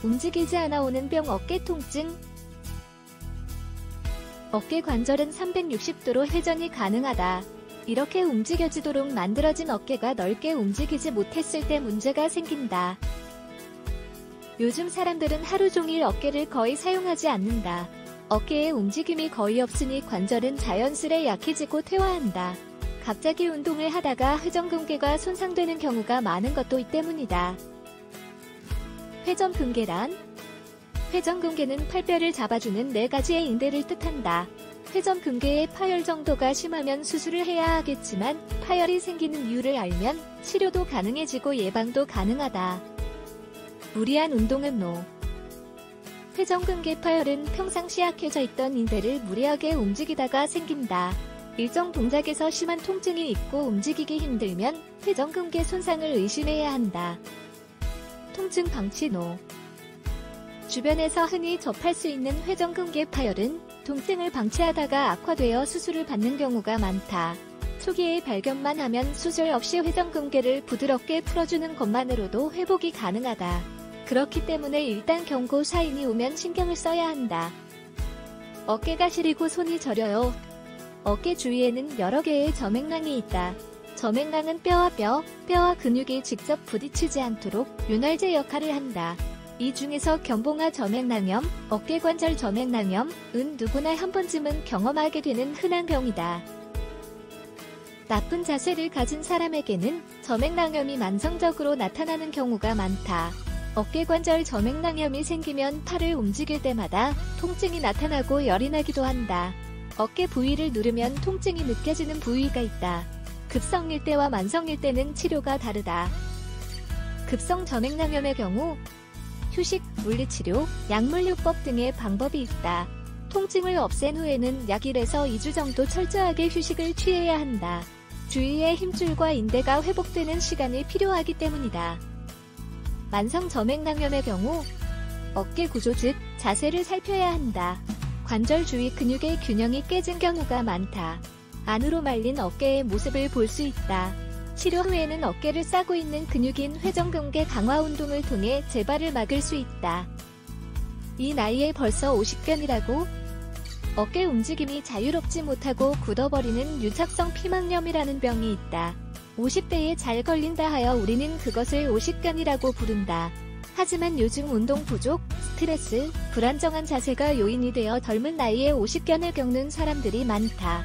움직이지 않아 오는 병 어깨 통증. 어깨 관절은 360도로 회전이 가능하다. 이렇게 움직여지도록 만들어진 어깨가 넓게 움직이지 못했을 때 문제가 생긴다. 요즘 사람들은 하루 종일 어깨를 거의 사용하지 않는다. 어깨에 움직임이 거의 없으니 관절은 자연스레 약해지고 퇴화한다. 갑자기 운동을 하다가 회전근개가 손상되는 경우가 많은 것도 이 때문이다. 회전근개란? 회전근개는 팔뼈를 잡아주는 4가지의 인대를 뜻한다. 회전근개의 파열 정도가 심하면 수술을 해야 하겠지만 파열이 생기는 이유를 알면 치료도 가능해지고 예방도 가능하다. 무리한 운동은 NO. 회전근개 파열은 평상시 약해져 있던 인대를 무리하게 움직이다가 생긴다. 일정 동작에서 심한 통증이 있고 움직이기 힘들면 회전근개 손상을 의심해야 한다. 통증 방치 NO. 주변에서 흔히 접할 수 있는 회전근개 파열은 통증을 방치하다가 악화되어 수술을 받는 경우가 많다. 초기에 발견만 하면 수술 없이 회전근개를 부드럽게 풀어주는 것만으로도 회복이 가능하다. 그렇기 때문에 일단 경고 사인이 오면 신경을 써야 한다. 어깨가 시리고 손이 저려요. 어깨 주위에는 여러 개의 저맥랑이 있다. 저맥랑은 뼈와 근육이 직접 부딪히지 않도록 윤활제 역할을 한다. 이 중에서 견봉화 저맥랑염, 어깨관절 저맥랑염은 누구나 한 번쯤은 경험하게 되는 흔한 병이다. 나쁜 자세를 가진 사람에게는 저맥랑염이 만성적으로 나타나는 경우가 많다. 어깨관절 저맥랑염이 생기면 팔을 움직일 때마다 통증이 나타나고 열이 나기도 한다. 어깨 부위를 누르면 통증이 느껴지는 부위가 있다. 급성 일대와 만성 일대는 치료가 다르다. 급성 저맥랑염의 경우 휴식, 물리치료, 약물요법 등의 방법이 있다. 통증을 없앤 후에는 약 1에서 2주 정도 철저하게 휴식을 취해야 한다. 주위의 힘줄과 인대가 회복되는 시간이 필요하기 때문이다. 만성 저맥랑염의 경우 어깨 구조 즉 자세를 살펴야 한다. 관절 주위 근육의 균형이 깨진 경우가 많다. 안으로 말린 어깨의 모습을 볼 수 있다. 치료 후에는 어깨를 싸고 있는 근육인 회전근개 강화 운동을 통해 재발을 막을 수 있다. 이 나이에 벌써 50견이라고? 어깨 움직임이 자유롭지 못하고 굳어버리는 유착성 피막염이라는 병이 있다. 50대에 잘 걸린다 하여 우리는 그것을 50견이라고 부른다. 하지만 요즘 운동 부족, 스트레스, 불안정한 자세가 요인이 되어 젊은 나이에 50견을 겪는 사람들이 많다.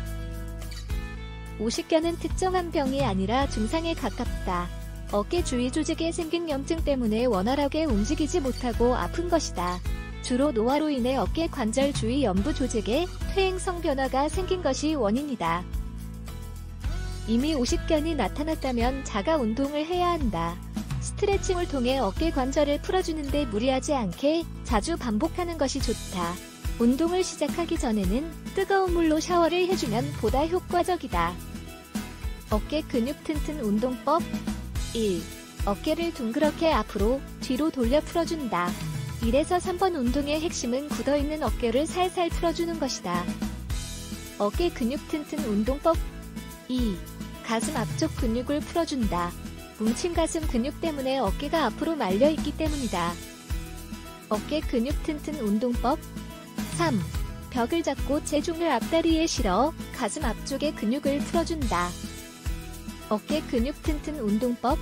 50견은 특정한 병이 아니라 증상에 가깝다. 어깨 주위 조직에 생긴 염증 때문에 원활하게 움직이지 못하고 아픈 것이다. 주로 노화로 인해 어깨 관절 주위 연부 조직에 퇴행성 변화가 생긴 것이 원인이다. 이미 50견이 나타났다면 자가 운동을 해야 한다. 스트레칭을 통해 어깨 관절을 풀어주는데 무리하지 않게 자주 반복하는 것이 좋다. 운동을 시작하기 전에는 뜨거운 물로 샤워를 해주면 보다 효과적이다. 어깨 근육 튼튼 운동법 1. 어깨를 둥그렇게 앞으로, 뒤로 돌려 풀어준다. 1에서 3번 운동의 핵심은 굳어있는 어깨를 살살 풀어주는 것이다. 어깨 근육 튼튼 운동법 2. 가슴 앞쪽 근육을 풀어준다. 뭉친 가슴 근육 때문에 어깨가 앞으로 말려있기 때문이다. 어깨 근육 튼튼 운동법 3. 벽을 잡고 체중을 앞다리에 실어 가슴 앞쪽의 근육을 풀어준다. 어깨 근육 튼튼 운동법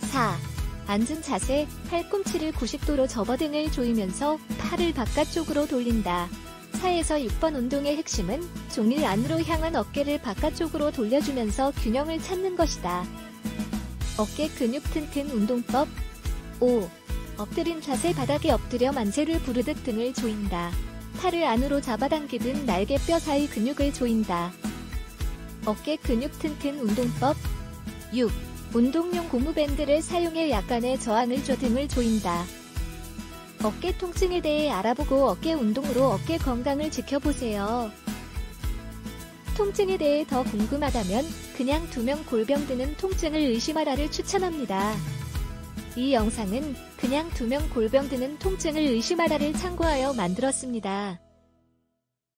4. 앉은 자세, 팔꿈치를 90도로 접어 등을 조이면서 팔을 바깥쪽으로 돌린다. 4에서 6번 운동의 핵심은 종일 안으로 향한 어깨를 바깥쪽으로 돌려주면서 균형을 찾는 것이다. 어깨 근육 튼튼 운동법 5. 엎드린 자세 바닥에 엎드려 만세를 부르듯 등을 조인다. 팔을 안으로 잡아당기듯 날개뼈 사이 근육을 조인다. 어깨 근육 튼튼 운동법 6. 운동용 고무밴드를 사용해 약간의 저항을 줘 등을 조인다. 어깨 통증에 대해 알아보고 어깨 운동으로 어깨 건강을 지켜보세요. 통증에 대해 더 궁금하다면 그냥 두면 골병 드는 통증을 의심하라를 추천합니다. 이 영상은 그냥 두면 골병 드는 통증을 의심하라를 참고하여 만들었습니다.